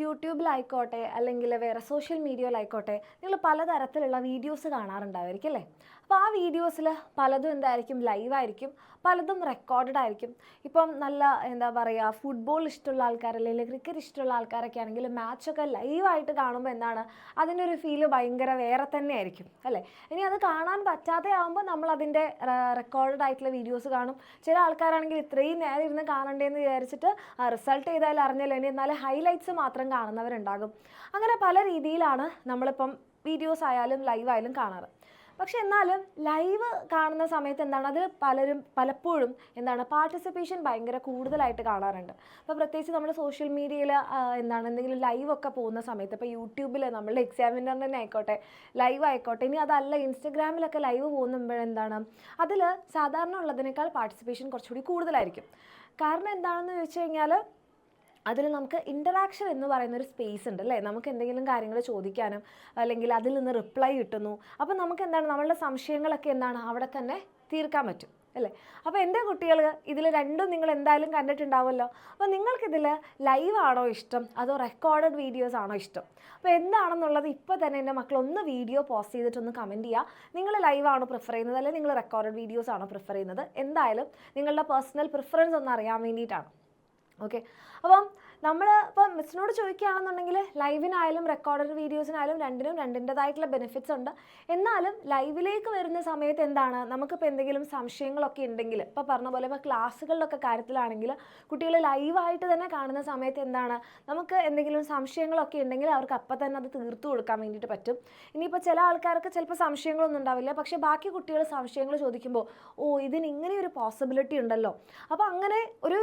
യൂട്യൂബിലായിക്കോട്ടെ അല്ലെങ്കിൽ വേറെ സോഷ്യൽ മീഡിയയിലായിക്കോട്ടെ നിങ്ങൾ പലതരത്തിലുള്ള വീഡിയോസ് കാണാറുണ്ടായിരിക്കും അല്ലേ? അപ്പോൾ ആ വീഡിയോസിൽ പലതും എന്തായിരിക്കും, ലൈവായിരിക്കും, പലതും റെക്കോർഡഡ് ആയിരിക്കും. ഇപ്പം നല്ല എന്താ പറയുക, ഫുട്ബോൾ ഇഷ്ടമുള്ള ആൾക്കാർ അല്ലെങ്കിൽ ക്രിക്കറ്റ് ഇഷ്ടമുള്ള ആൾക്കാരൊക്കെ ആണെങ്കിൽ മാച്ചൊക്കെ ലൈവായിട്ട് കാണുമ്പോൾ എന്താണ് അതിൻ്റെ ഒരു ഫീല് ഭയങ്കര വേറെ തന്നെ ആയിരിക്കും അല്ലേ? ഇനി അത് കാണാൻ പറ്റാതെ ആകുമ്പോൾ നമ്മൾ അതിൻ്റെ റെക്കോർഡഡ് ആയിട്ടുള്ള വീഡിയോസ് കാണും. ചില ആൾക്കാരാണെങ്കിൽ ഇത്രയും നേരം ഇരുന്ന് കാണണ്ടേന്ന് വിചാരിച്ചിട്ട് റിസൾട്ട് ചെയ്താൽ അറിഞ്ഞല്ലോ ഇനി എന്നാലും ഹൈലൈറ്റ്സ് മാത്രം കാണുന്നവരുണ്ടാകും. അങ്ങനെ പല രീതിയിലാണ് നമ്മളിപ്പം വീഡിയോസ് ആയാലും ലൈവായാലും കാണാറ്. പക്ഷെ എന്നാലും ലൈവ് കാണുന്ന സമയത്ത് എന്താണ് അതിൽ പലപ്പോഴും എന്താണ് പാർട്ടിസിപ്പേഷൻ ഭയങ്കര കൂടുതലായിട്ട് കാണാറുണ്ട്. അപ്പോൾ പ്രത്യേകിച്ച് നമ്മൾ സോഷ്യൽ മീഡിയയിൽ എന്താണ് എന്തെങ്കിലും ലൈവൊക്കെ പോകുന്ന സമയത്ത്, ഇപ്പോൾ യൂട്യൂബിൽ നമ്മളുടെ എക്സാമിനർ തന്നെ ആയിക്കോട്ടെ, ലൈവ് ആയിക്കോട്ടെ, ഇനി അതല്ല ഇൻസ്റ്റഗ്രാമിലൊക്കെ ലൈവ് പോകുമ്പോഴെന്താണ് അതിൽ സാധാരണ ഉള്ളതിനേക്കാൾ പാർട്ടിസിപ്പേഷൻ കുറച്ചുകൂടി കൂടുതലായിരിക്കും. കാരണം എന്താണെന്ന് ചോദിച്ചു കഴിഞ്ഞാൽ അതിൽ നമുക്ക് ഇൻ്ററാക്ഷൻ എന്ന് പറയുന്നൊരു സ്പേസ് ഉണ്ട് അല്ലേ? നമുക്ക് എന്തെങ്കിലും കാര്യങ്ങൾ ചോദിക്കാനും അല്ലെങ്കിൽ അതിൽ നിന്ന് റിപ്ലൈ കിട്ടുന്നു. അപ്പോൾ നമുക്ക് എന്താണ് നമ്മളുടെ സംശയങ്ങളൊക്കെ എന്താണ് അവിടെ തന്നെ തീർക്കാൻ പറ്റും അല്ലേ? അപ്പോൾ എൻ്റെ കുട്ടികൾ ഇതിൽ രണ്ടും നിങ്ങൾ എന്തായാലും കണ്ടിട്ടുണ്ടാവുമല്ലോ. അപ്പോൾ നിങ്ങൾക്കിതിൽ ലൈവ് ആണോ ഇഷ്ടം അതോ റെക്കോർഡഡ് വീഡിയോസ് ആണോ ഇഷ്ടം? അപ്പോൾ എന്താണെന്നുള്ളത് ഇപ്പോൾ തന്നെ എൻ്റെ മക്കൾ ഒന്ന് വീഡിയോ പോസ്റ്റ് ചെയ്തിട്ടൊന്ന് കമൻറ്റ് ചെയ്യുക. നിങ്ങൾ ലൈവ് ആണോ പ്രിഫർ ചെയ്യുന്നത് അല്ലെങ്കിൽ നിങ്ങൾ റെക്കോർഡഡ് വീഡിയോസ് ആണോ പ്രിഫർ ചെയ്യുന്നത്? എന്തായാലും നിങ്ങളുടെ പേഴ്സണൽ പ്രിഫറൻസ് ഒന്ന് അറിയാൻ വേണ്ടിയിട്ടാണ്. ഓക്കെ, അപ്പം നമ്മൾ ഇപ്പം മിസ്സിനോട് ചോദിക്കുകയാണെന്നുണ്ടെങ്കിൽ ലൈവിനായാലും റെക്കോർഡഡ് വീഡിയോസിനായാലും രണ്ടിനും രണ്ടിൻ്റെതായിട്ടുള്ള ബെനിഫിറ്റ്സ് ഉണ്ട്. എന്നാലും ലൈവിലേക്ക് വരുന്ന സമയത്ത് എന്താണ് നമുക്കിപ്പോൾ എന്തെങ്കിലും സംശയങ്ങളൊക്കെ ഉണ്ടെങ്കിൽ, ഇപ്പോൾ പറഞ്ഞ പോലെ ഇപ്പോൾ ക്ലാസ്സുകളിലൊക്കെ കാര്യത്തിലാണെങ്കിൽ കുട്ടികൾ ലൈവായിട്ട് തന്നെ കാണുന്ന സമയത്ത് എന്താണ് നമുക്ക് എന്തെങ്കിലും സംശയങ്ങളൊക്കെ ഉണ്ടെങ്കിൽ അവർക്ക് അപ്പം തന്നെ അത് തീർത്തു കൊടുക്കാൻ വേണ്ടിയിട്ട് പറ്റും. ഇനിയിപ്പോൾ ചില ആൾക്കാർക്ക് ചിലപ്പോൾ സംശയങ്ങളൊന്നും ഉണ്ടാവില്ല, പക്ഷേ ബാക്കി കുട്ടികൾ സംശയങ്ങൾ ചോദിക്കുമ്പോൾ ഇതിന് ഇങ്ങനെ ഒരു പോസിബിലിറ്റി ഉണ്ടല്ലോ. അപ്പോൾ അങ്ങനെ ഒരു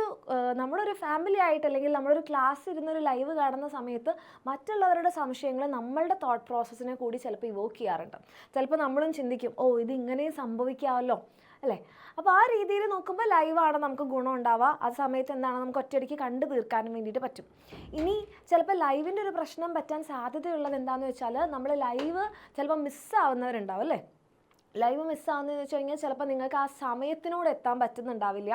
നമ്മുടെ ഒരു ഫാമിലി ആയിട്ട് അല്ലെങ്കിൽ നമ്മളൊരു ക്ലാസ് ഇരുന്നൊരു ലൈവ് കാണുന്ന സമയത്ത് മറ്റുള്ളവരുടെ സംശയങ്ങൾ നമ്മളുടെ തോട്ട് പ്രോസസ്സിനെ കൂടി ചിലപ്പോൾ ഇവോക്ക് ചെയ്യാറുണ്ട്. ചിലപ്പോൾ നമ്മളും ചിന്തിക്കും ഇത് ഇങ്ങനെയും സംഭവിക്കാമല്ലോ അല്ലേ? അപ്പോൾ ആ രീതിയിൽ നോക്കുമ്പോൾ ലൈവാണ് നമുക്ക് ഗുണം ഉണ്ടാവുക. ആ സമയത്ത് എന്താണ് നമുക്ക് ഒറ്റയടിക്ക് കണ്ടു തീർക്കാനും വേണ്ടിയിട്ട് പറ്റും. ഇനി ചിലപ്പോൾ ലൈവിൻ്റെ ഒരു പ്രശ്നം പറ്റാൻ സാധ്യതയുള്ളത് എന്താണെന്ന് വെച്ചാൽ നമ്മൾ ലൈവ് ചിലപ്പോൾ മിസ്സാവുന്നവരുണ്ടാവും അല്ലേ? ലൈവ് മിസ്സാവുന്നതെന്ന് വെച്ച് കഴിഞ്ഞാൽ ചിലപ്പോൾ നിങ്ങൾക്ക് ആ സമയത്തിനോട് എത്താൻ പറ്റുന്നുണ്ടാവില്ല.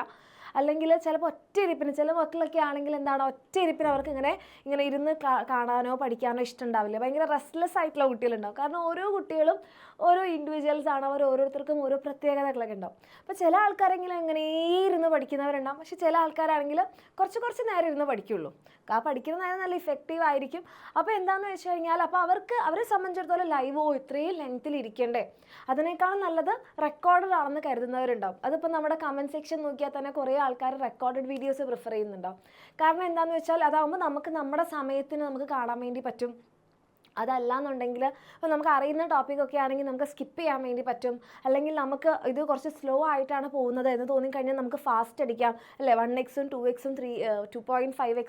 അല്ലെങ്കിൽ ചിലപ്പോൾ ഒറ്റയിരിപ്പിന് ചില മക്കളൊക്കെ ആണെങ്കിൽ എന്താണ് ഒറ്റയിരിപ്പിന് അവർക്ക് ഇങ്ങനെ ഇരുന്ന് കാണാനോ പഠിക്കാനോ ഇഷ്ടമുണ്ടാവില്ല. ഭയങ്കര റെസ്റ്റ്ലെസ് ആയിട്ടുള്ള കുട്ടികളുണ്ടാവും. കാരണം ഓരോ കുട്ടികളും ഓരോ ഇൻഡിവിജ്വൽസ് ആണ്, ഓരോരുത്തർക്കും ഓരോ പ്രത്യേകതകളൊക്കെ ഉണ്ടാവും. അപ്പോൾ ചില ആൾക്കാരെങ്കിലും എങ്ങനെ ഇരുന്ന് പഠിക്കുന്നവരുണ്ടാവും, പക്ഷെ ചില ആൾക്കാരാണെങ്കിൽ കുറച്ച് നേരം ഇരുന്ന് പഠിക്കുള്ളൂ. ആ പഠിക്കുന്ന നേരം നല്ല ഇഫക്റ്റീവ് ആയിരിക്കും. അപ്പോൾ എന്താണെന്ന് വെച്ച് കഴിഞ്ഞാൽ അപ്പോൾ അവരെ സംബന്ധിച്ചിടത്തോളം ലൈവോ ഇത്രയും ലെങ്ത്തിൽ ഇരിക്കേണ്ടേ, അതിനേക്കാളും നല്ലത് റെക്കോർഡഡ് ആണെന്ന് കരുതുന്നവരുണ്ടാവും. അതിപ്പോൾ നമ്മുടെ കമൻറ്റ് സെക്ഷൻ നോക്കിയാൽ തന്നെ കുറേ ആൾക്കാർ റെക്കോർഡഡ് വീഡിയോസ് പ്രിഫർ ചെയ്യുന്നുണ്ടാവും. കാരണം എന്താണെന്ന് വെച്ചാൽ അതാകുമ്പോൾ നമുക്ക് നമ്മുടെ സമയത്തിന് നമുക്ക് കാണാൻ വേണ്ടി പറ്റും. അതല്ലാന്നുണ്ടെങ്കിൽ ഇപ്പോൾ നമുക്ക് അറിയുന്ന ടോപ്പിക്കൊക്കെ ആണെങ്കിൽ നമുക്ക് സ്കിപ്പ് ചെയ്യാൻ വേണ്ടി പറ്റും. അല്ലെങ്കിൽ നമുക്ക് ഇത് കുറച്ച് സ്ലോ ആയിട്ടാണ് പോകുന്നത് എന്ന് തോന്നിക്കഴിഞ്ഞാൽ നമുക്ക് ഫാസ്റ്റ് അടിക്കാം അല്ലേ? 1x 2x 2.5x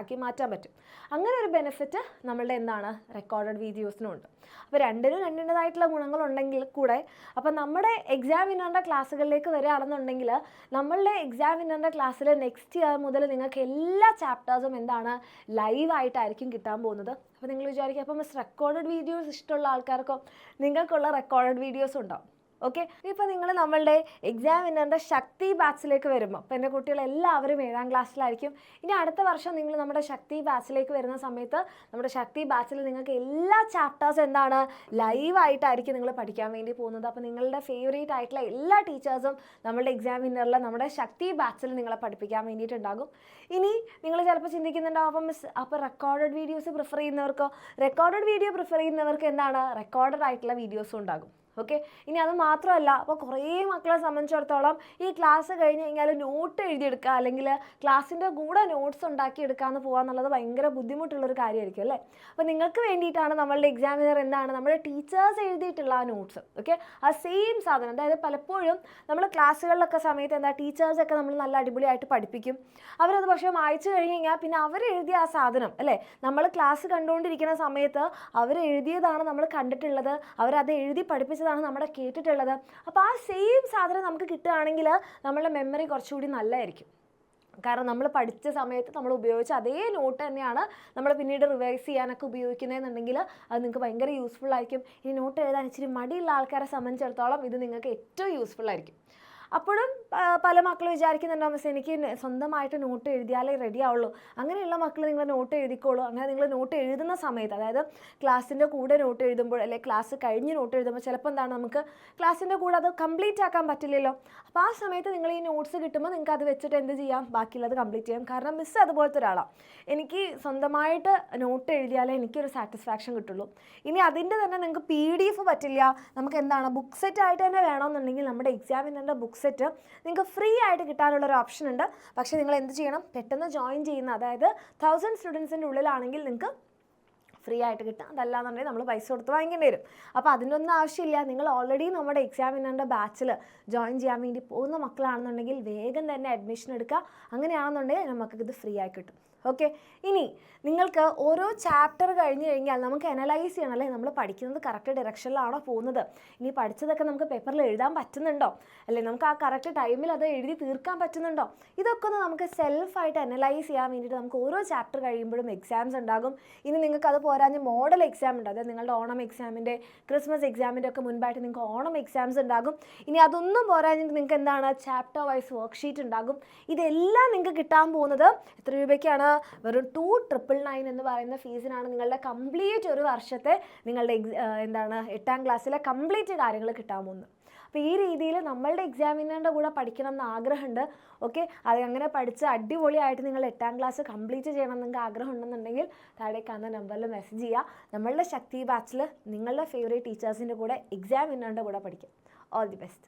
ആക്കി മാറ്റാൻ പറ്റും. അങ്ങനെ ഒരു ബെനിഫിറ്റ് നമ്മളുടെ എന്താണ് റെക്കോർഡഡ് വീഡിയോസിനുണ്ട്. അപ്പോൾ രണ്ടിനും രണ്ടിൻ്റെതായിട്ടുള്ള ഗുണങ്ങളുണ്ടെങ്കിൽ കൂടെ അപ്പോൾ നമ്മുടെ എക്സാമിനറിൻ്റെ ക്ലാസ്സുകളിലേക്ക് വരികയാണെന്നുണ്ടെങ്കിൽ നമ്മളുടെ എക്സാമിനറിൻ്റെ ക്ലാസ്സിൽ നെക്സ്റ്റ് ഇയർ മുതൽ നിങ്ങൾക്ക് എല്ലാ ചാപ്റ്റേഴ്സും എന്താണ് ലൈവായിട്ടായിരിക്കും കിട്ടാൻ പോകുന്നത്. അപ്പോൾ നിങ്ങൾ വിചാരിക്കുക അപ്പോൾ മിസ് റെക്കോർഡഡ് വീഡിയോസ് ഇഷ്ടമുള്ള ആൾക്കാർക്കോ നിങ്ങൾക്കുള്ള റെക്കോർഡഡ് വീഡിയോസ് ഉണ്ടാവും. ഓക്കെ, ഇപ്പോൾ നിങ്ങൾ നമ്മളുടെ എക്സാമിനറിൻ്റെ ശക്തി ബാച്ചിലേക്ക് വരുമ്പോൾ അപ്പോൾ എൻ്റെ കുട്ടികളെല്ലാവരും 7ാം ക്ലാസ്സിലായിരിക്കും. ഇനി അടുത്ത വർഷം നിങ്ങൾ നമ്മുടെ ശക്തി ബാച്ചിലേക്ക് വരുന്ന സമയത്ത് നമ്മുടെ ശക്തി ബാച്ചിൽ നിങ്ങൾക്ക് എല്ലാ ചാപ്റ്റേഴ്സും എന്താണ് ലൈവായിട്ടായിരിക്കും നിങ്ങൾ പഠിക്കാൻ വേണ്ടി പോകുന്നത്. അപ്പോൾ നിങ്ങളുടെ ഫേവറേറ്റ് ആയിട്ടുള്ള എല്ലാ ടീച്ചേഴ്സും നമ്മളുടെ എക്സാമിനറിൽ നമ്മുടെ ശക്തി ബാച്ചിൽ നിങ്ങളെ പഠിപ്പിക്കാൻ വേണ്ടിയിട്ടുണ്ടാകും. ഇനി നിങ്ങൾ ചിലപ്പോൾ ചിന്തിക്കുന്നുണ്ടാവും അപ്പോൾ മിസ് അപ്പോൾ റെക്കോർഡഡ് വീഡിയോസ് പ്രിഫർ ചെയ്യുന്നവർക്കോ? റെക്കോർഡഡ് വീഡിയോ പ്രിഫർ ചെയ്യുന്നവർക്ക് എന്താണ് റെക്കോർഡഡ് ആയിട്ടുള്ള വീഡിയോസും ഉണ്ടാകും. ഓക്കെ, ഇനി അത് മാത്രമല്ല അപ്പോൾ കുറേ മക്കളെ സംബന്ധിച്ചിടത്തോളം ഈ ക്ലാസ് കഴിഞ്ഞ് കഴിഞ്ഞാൽ നോട്ട് എഴുതിയെടുക്കുക അല്ലെങ്കിൽ ക്ലാസ്സിൻ്റെ കൂടെ നോട്ട്സ് ഉണ്ടാക്കിയെടുക്കാമെന്ന് പോകുക എന്നുള്ളത് ഭയങ്കര ബുദ്ധിമുട്ടുള്ളൊരു കാര്യമായിരിക്കും അല്ലേ? അപ്പോൾ നിങ്ങൾക്ക് വേണ്ടിയിട്ടാണ് നമ്മളുടെ എക്സാമിനർ എന്താണ് നമ്മുടെ ടീച്ചേഴ്സ് എഴുതിയിട്ടുള്ള ആ നോട്ട്സ്. ഓക്കെ, ആ സെയിം സാധനം. അതായത് പലപ്പോഴും നമ്മൾ ക്ലാസ്സുകളിലൊക്കെ സമയത്ത് എന്താ ടീച്ചേഴ്സൊക്കെ നമ്മൾ നല്ല അടിപൊളിയായിട്ട് പഠിപ്പിക്കും. അവരത് പക്ഷേ വായിച്ചു കഴിഞ്ഞ് കഴിഞ്ഞാൽ പിന്നെ അവരെഴുതിയ ആ സാധനം അല്ലേ നമ്മൾ ക്ലാസ് കണ്ടുകൊണ്ടിരിക്കുന്ന സമയത്ത് അവരെഴുതിയതാണ് നമ്മൾ കണ്ടിട്ടുള്ളത്, അവരത് എഴുതി പഠിപ്പിച്ചതാണ് നമ്മുടെ കേട്ടിട്ടുള്ളത്. അപ്പോൾ ആ സെയിം സാധനം നമുക്ക് കിട്ടുകയാണെങ്കിൽ നമ്മളുടെ മെമ്മറി കുറച്ചുകൂടി നല്ലതായിരിക്കും. കാരണം നമ്മൾ പഠിച്ച സമയത്ത് നമ്മൾ ഉപയോഗിച്ച അതേ നോട്ട് തന്നെയാണ് നമ്മൾ പിന്നീട് റിവൈസ് ചെയ്യാനൊക്കെ ഉപയോഗിക്കുന്നതെന്നുണ്ടെങ്കിൽ അത് നിങ്ങൾക്ക് ഭയങ്കര യൂസ്ഫുൾ ആയിരിക്കും. ഈ നോട്ട് എഴുതാൻ ഇച്ചിരി മടിയുള്ള ആൾക്കാരെ സംബന്ധിച്ചിടത്തോളം ഇത് നിങ്ങൾക്ക് ഏറ്റവും യൂസ്ഫുൾ ആയിരിക്കും. അപ്പോഴും പല മക്കൾ വിചാരിക്കുന്നുണ്ടാവും മിസ് എനിക്ക് സ്വന്തമായിട്ട് നോട്ട് എഴുതിയാലേ റെഡി ആവുള്ളൂ. അങ്ങനെയുള്ള മക്കൾ നിങ്ങൾ നോട്ട് എഴുതിക്കോളൂ. അങ്ങനെ നിങ്ങൾ നോട്ട് എഴുതുന്ന സമയത്ത്, അതായത് ക്ലാസ്സിൻ്റെ കൂടെ നോട്ട് എഴുതുമ്പോൾ അല്ലെങ്കിൽ ക്ലാസ് കഴിഞ്ഞ് നോട്ട് എഴുതുമ്പോൾ ചിലപ്പോൾ എന്താണ് നമുക്ക് ക്ലാസ്സിൻ്റെ കൂടെ അത് കംപ്ലീറ്റ് ആക്കാൻ പറ്റില്ലല്ലോ. അപ്പോൾ ആ സമയത്ത് നിങ്ങൾ ഈ നോട്ട്സ് കിട്ടുമ്പോൾ നിങ്ങൾക്ക് അത് വെച്ചിട്ട് എന്ത് ചെയ്യാം, ബാക്കിയുള്ളത് കംപ്ലീറ്റ് ചെയ്യാം. കാരണം മിസ് അതുപോലത്തെ ഒരാളാണ്. എനിക്ക് സ്വന്തമായിട്ട് നോട്ട് എഴുതിയാലേ എനിക്കൊരു സാറ്റിസ്ഫാക്ഷൻ കിട്ടുള്ളൂ. ഇനി അതിൻ്റെ തന്നെ നിങ്ങൾക്ക് PDF പറ്റില്ല, നമുക്ക് എന്താണ് ബുക്ക് സെറ്റ് ആയിട്ട് തന്നെ വേണമെന്നുണ്ടെങ്കിൽ നമ്മുടെ എക്സാമിനറിൻ്റെ ബുക്ക് സെറ്റ് നിങ്ങൾക്ക് ഫ്രീ ആയിട്ട് കിട്ടാനുള്ളൊരു ഓപ്ഷൻ ഉണ്ട്. പക്ഷേ നിങ്ങൾ എന്ത് ചെയ്യണം, പെട്ടെന്ന് ജോയിൻ ചെയ്യുന്ന, അതായത് 1000 സ്റ്റുഡൻസിൻ്റെ ഉള്ളിലാണെങ്കിൽ നിങ്ങൾക്ക് ഫ്രീ ആയിട്ട് കിട്ടും. അതല്ലാന്നുണ്ടെങ്കിൽ നമ്മൾ പൈസ കൊടുത്ത് വാങ്ങിക്കേണ്ടി വരും. അപ്പോൾ അതിനൊന്നും ആവശ്യമില്ല. നിങ്ങൾ ഓൾറെഡി നമ്മുടെ എക്സാമിനറിൻ്റെ ബാച്ചിൽ ജോയിൻ ചെയ്യാൻ വേണ്ടി പോകുന്ന മക്കളാണെന്നുണ്ടെങ്കിൽ വേഗം തന്നെ അഡ്മിഷൻ എടുക്കുക. അങ്ങനെയാണെന്നുണ്ടെങ്കിൽ നമുക്കിത് ഫ്രീ ആയി കിട്ടും. ഓക്കെ. ഇനി നിങ്ങൾക്ക് ഓരോ ചാപ്റ്റർ കഴിഞ്ഞ് കഴിഞ്ഞാൽ നമുക്ക് അനലൈസ് ചെയ്യണം, അല്ലേ നമ്മൾ പഠിക്കുന്നത് കറക്റ്റ് ഡയറക്ഷനിലാണോ പോകുന്നത്, ഇനി പഠിച്ചതൊക്കെ നമുക്ക് പേപ്പറിൽ എഴുതാൻ പറ്റുന്നുണ്ടോ, അല്ലെ നമുക്ക് ആ കറക്റ്റ് ടൈമിൽ അത് എഴുതി തീർക്കാൻ പറ്റുന്നുണ്ടോ, ഇതൊക്കെ ഒന്ന് നമുക്ക് സെൽഫായിട്ട് അനലൈസ് ചെയ്യാൻ വേണ്ടിയിട്ട് നമുക്ക് ഓരോ ചാപ്റ്റർ കഴിയുമ്പോഴും എക്സാംസ് ഉണ്ടാകും. ഇനി നിങ്ങൾക്ക് അത് പോരാഞ്ഞ് മോഡൽ എക്സാം ഉണ്ട്, അതായത് നിങ്ങളുടെ ഓണം എക്സാമിൻ്റെ ക്രിസ്മസ് എക്സാമിൻ്റെ ഒക്കെ മുൻപായിട്ട് നിങ്ങൾക്ക് ഓണം എക്സാംസ് ഉണ്ടാകും. ഇനി അതൊന്നും പോരാഞ്ഞിട്ട് നിങ്ങൾക്ക് എന്താണ് ചാപ്റ്റർ വൈസ് വർക്ക്ഷീറ്റ് ഉണ്ടാകും. ഇതെല്ലാം നിങ്ങൾക്ക് കിട്ടാൻ പോകുന്നത് എത്ര രൂപയ്ക്കാണ്? വെറും 2,999 എന്ന് പറയുന്ന ഫീസിനാണ് നിങ്ങളുടെ കംപ്ലീറ്റ് ഒരു വർഷത്തെ നിങ്ങളുടെ എന്താണ് 8ാം ക്ലാസ്സിലെ കംപ്ലീറ്റ് കാര്യങ്ങൾ കിട്ടാൻ പോകുന്നത്. അപ്പോൾ ഈ രീതിയിൽ നമ്മളുടെ എക്സാമിനറിൻ്റെ കൂടെ പഠിക്കണം എന്ന് ആഗ്രഹമുണ്ട്. ഓക്കെ, അത് അങ്ങനെ പഠിച്ച് അടിപൊളിയായിട്ട് നിങ്ങൾ 8ാം ക്ലാസ് കംപ്ലീറ്റ് ചെയ്യണം നിങ്ങൾക്ക് ആഗ്രഹം ഉണ്ടെന്നുണ്ടെങ്കിൽ താഴെ കാണുന്ന നമ്പറിൽ മെസ്സേജ് ചെയ്യുക. നമ്മളുടെ ശക്തി ബാച്ചിൽ നിങ്ങളുടെ ഫേവറേറ്റ് ടീച്ചേഴ്സിൻ്റെ കൂടെ എക്സാമിനറിൻ്റെ കൂടെ പഠിക്കാം. All the best.